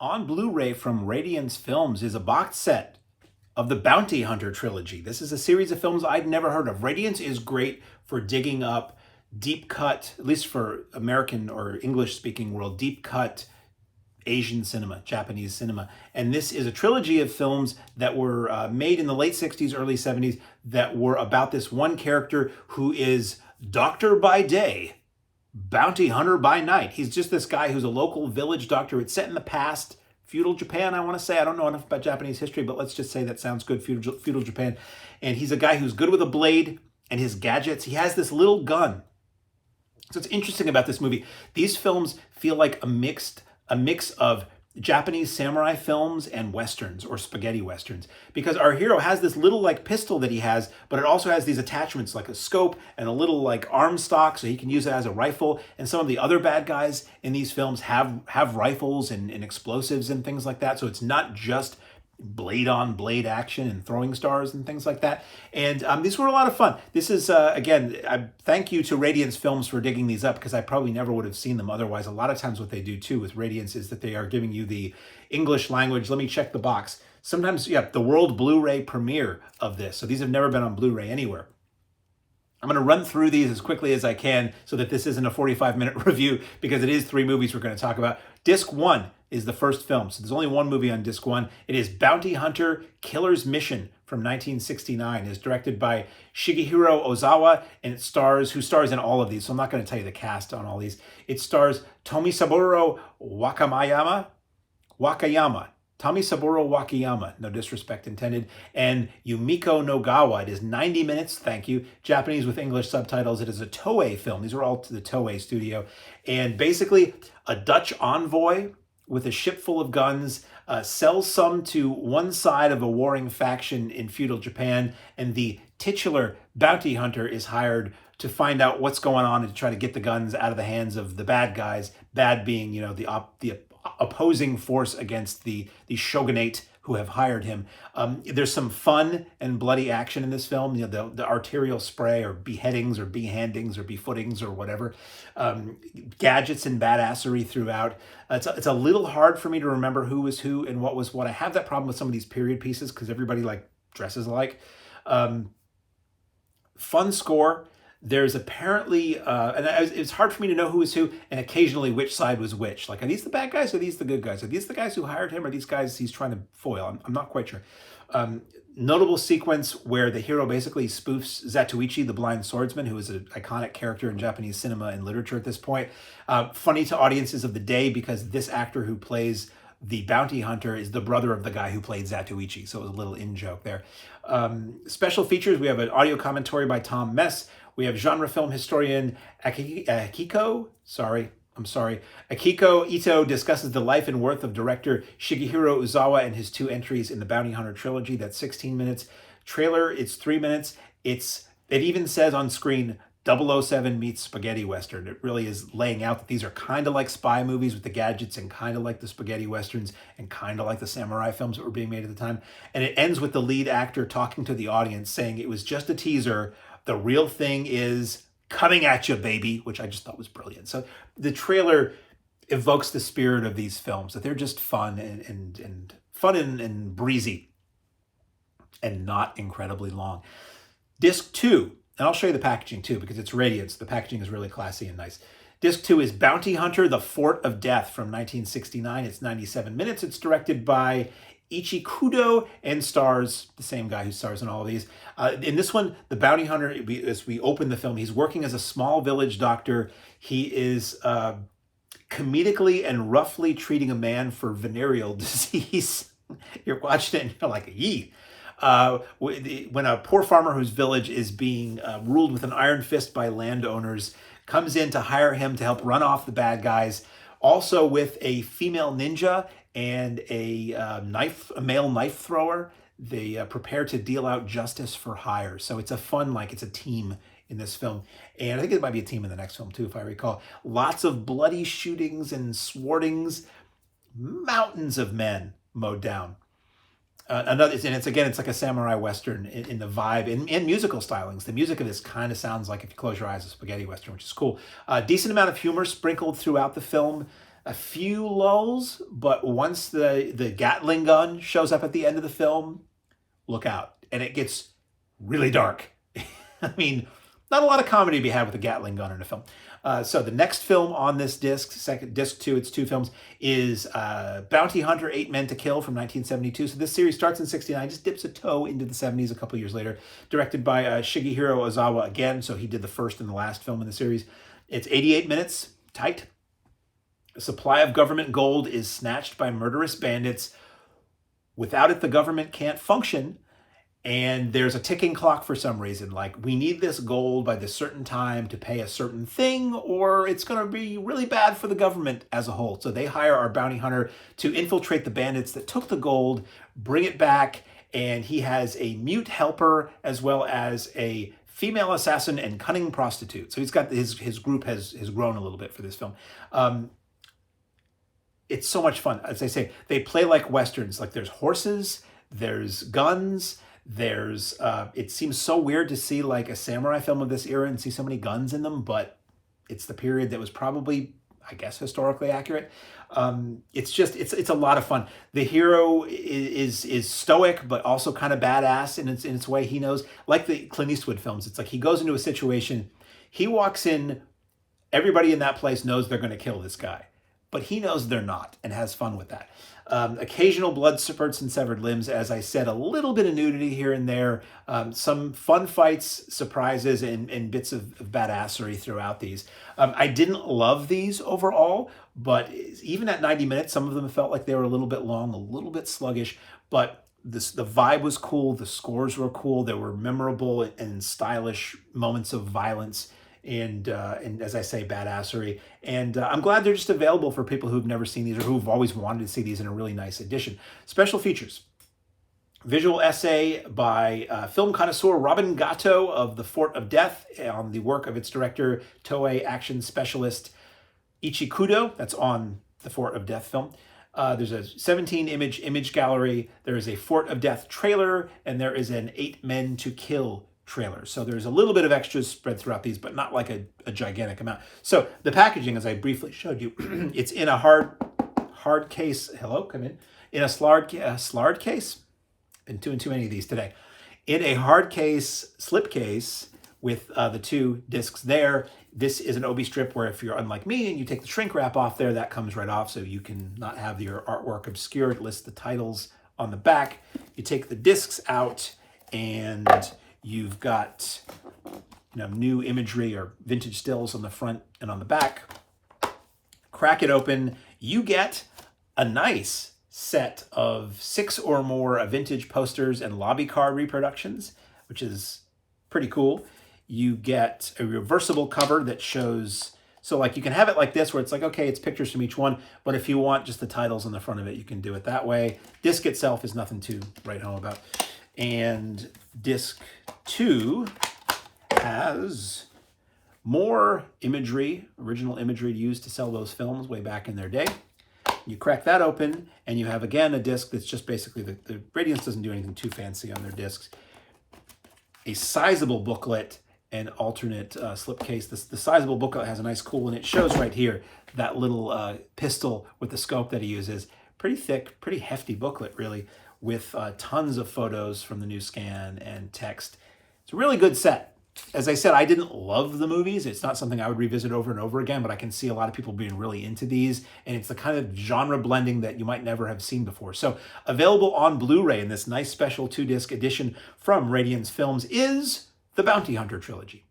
on Blu-ray from Radiance Films is a box set of the Bounty Hunter trilogy. This is a series of films I'd never heard of. Radiance is great for digging up deep cut, at least for American or English speaking world, deep cut Asian cinema, Japanese cinema. And this is a trilogy of films that were made in the late 60s, early 70s that were about this one character who is doctor by day, bounty hunter by night. He's just this guy who's a local village doctor. It's set in the past, feudal Japan, I want to say. I don't know enough about Japanese history, but let's just say that sounds good, feudal Japan. And he's a guy who's good with a blade and his gadgets. He has this little gun. So it's interesting about this movie. These films feel like a mix of Japanese samurai films and westerns or spaghetti westerns, because our hero has this little like pistol that he has, but it also has these attachments like a scope and a little like arm stock, so he can use it as a rifle. And some of the other bad guys in these films have rifles and explosives and things like that. So it's not just blade on blade action and throwing stars and things like that. And these were a lot of fun. This is, again, I thank you to Radiance Films for digging these up, because I probably never would have seen them otherwise. A lot of times what they do too with Radiance is that they are giving you the English language. Let me check the box. Sometimes, yeah, the world Blu-ray premiere of this. So these have never been on Blu-ray anywhere. I'm going to run through these as quickly as I can so that this isn't a 45-minute review, because it is 3 movies we're going to talk about. Disc 1 is the first film. So there's only one movie on Disc 1. It is Bounty Hunter Killer's Mission from 1969. It's directed by Shigehiro Ozawa, and who stars in all of these. So I'm not going to tell you the cast on all these. It stars Tomisaburô Wakayama. Tomisaburô Wakayama, no disrespect intended, and Yumiko Nogawa. It is 90 minutes, thank you. Japanese with English subtitles. It is a Toei film. These are all to the Toei studio. And basically, a Dutch envoy with a ship full of guns sells some to one side of a warring faction in feudal Japan, and the titular bounty hunter is hired to find out what's going on and to try to get the guns out of the hands of the bad guys. Bad being, the opposing force against the shogunate who have hired him. There's some fun and bloody action in this film. The arterial spray, or beheadings, or behandings, or befootings, or whatever. Gadgets and badassery throughout. It's a little hard for me to remember who was who and what was what. I have that problem with some of these period pieces because everybody like dresses alike. Fun score. There's apparently, and it's hard for me to know who is who, and occasionally which side was which. Like, are these the bad guys, or are these the good guys? Are these the guys who hired him, or are these guys he's trying to foil? I'm not quite sure. Notable sequence where the hero basically spoofs Zatoichi, the blind swordsman, who is an iconic character in Japanese cinema and literature at this point. Funny to audiences of the day, because this actor who plays the bounty hunter is the brother of the guy who played Zatoichi, so it was a little in-joke there. Special features, we have an audio commentary by Tom Mess. We have genre film historian Akiko Ito discusses the life and worth of director Shigehiro Ozawa and his 2 entries in the Bounty Hunter trilogy. That's 16 minutes. Trailer, it's 3 minutes. It even says on screen, 007 meets spaghetti western. It really is laying out that these are kind of like spy movies with the gadgets, and kind of like the spaghetti westerns, and kind of like the samurai films that were being made at the time. And it ends with the lead actor talking to the audience saying it was just a teaser. The real thing is coming at you, baby, which I just thought was brilliant. So the trailer evokes the spirit of these films, that they're just fun and fun and breezy and not incredibly long. Disc 2, and I'll show you the packaging too, because it's Radiance. The packaging is really classy and nice. Disc 2 is Bounty Hunter, The Fort of Death from 1969. It's 97 minutes. It's directed by Eiichi Kudo and stars the same guy who stars in all of these. In this one, the bounty hunter, as we open the film, he's working as a small village doctor. He is comedically and roughly treating a man for venereal disease. You're watching it and you're like, yee. When a poor farmer whose village is being ruled with an iron fist by landowners comes in to hire him to help run off the bad guys, also with a female ninja and a male knife thrower. They prepare to deal out justice for hire. So it's a fun, it's a team in this film. And I think it might be a team in the next film too, if I recall. Lots of bloody shootings and swartings. Mountains of men mowed down. It's like a samurai western in the vibe and musical stylings. The music of this kind of sounds like, if you close your eyes, a spaghetti western, which is cool. Decent amount of humor sprinkled throughout the film. a few lulls, but once the Gatling gun shows up at the end of the film, look out. And it gets really dark. I mean, not a lot of comedy to be had with a Gatling gun in a film. So the next film on this disc, disc 2, it's 2 films, is Bounty Hunter, 8 Men to Kill from 1972. So this series starts in 69, just dips a toe into the 70s a couple years later. Directed by Shigehiro Ozawa again, so he did the first and the last film in the series. It's 88 minutes, tight. A supply of government gold is snatched by murderous bandits. Without it, the government can't function. And there's a ticking clock for some reason, like we need this gold by this certain time to pay a certain thing, or it's going to be really bad for the government as a whole. So they hire our bounty hunter to infiltrate the bandits that took the gold, bring it back, and he has a mute helper as well as a female assassin and cunning prostitute. So he's got his group has grown a little bit for this film. It's so much fun. As I say, they play like Westerns. Like there's horses, there's guns, there's it seems so weird to see like a samurai film of this era and see so many guns in them, but it's the period that was probably, I guess, historically accurate. It's a lot of fun. The hero is stoic but also kind of badass in its way. He knows, like the Clint Eastwood films, it's like he goes into a situation, he walks in, everybody in that place knows they're going to kill this guy, but he knows they're not and has fun with that. Occasional blood spurts and severed limbs. As I said, a little bit of nudity here and there. Some fun fights, surprises, and bits of badassery throughout these. I didn't love these overall, but even at 90 minutes, some of them felt like they were a little bit long, a little bit sluggish, but the vibe was cool. The scores were cool. There were memorable and stylish moments of violence and as I say, badassery. And I'm glad they're just available for people who've never seen these or who've always wanted to see these in a really nice edition. Special features. Visual essay by film connoisseur Robin Gatto of The Fort of Death on the work of its director, Toei action specialist Eiichi Kudo. That's on the Fort of Death film. There's a 17-image gallery. There is a Fort of Death trailer, and there is an 8 Men to Kill trailer. So there's a little bit of extras spread throughout these, but not like a gigantic amount. So the packaging, as I briefly showed you, it's in a hard case. Hello, come in. In a slard case. Been doing too many of these today. In a hard case, slip case with the 2 discs there. This is an obi strip where if you're unlike me and you take the shrink wrap off there, that comes right off so you can not have your artwork obscured. It lists the titles on the back. You take the discs out and you've got new imagery or vintage stills on the front and on the back. Crack it open. You get a nice set of 6 or more vintage posters and lobby car reproductions, which is pretty cool. You get a reversible cover that shows, so like you can have it like this where it's like, okay, it's pictures from each one, but if you want just the titles on the front of it, you can do it that way. Disc itself is nothing to write home about. And disc 2 has more imagery, original imagery used to sell those films way back in their day. You crack that open, and you have, again, a disc that's just basically, the Radiance doesn't do anything too fancy on their discs. A sizable booklet and alternate slipcase. The sizable booklet has a nice cool, and it shows right here that little pistol with the scope that he uses. Pretty thick, pretty hefty booklet, really, with tons of photos from the new scan and text. It's a really good set. As I said, I didn't love the movies. It's not something I would revisit over and over again, but I can see a lot of people being really into these, and it's the kind of genre blending that you might never have seen before. So available on Blu-ray in this nice special 2-disc edition from Radiance Films is the Bounty Hunter trilogy.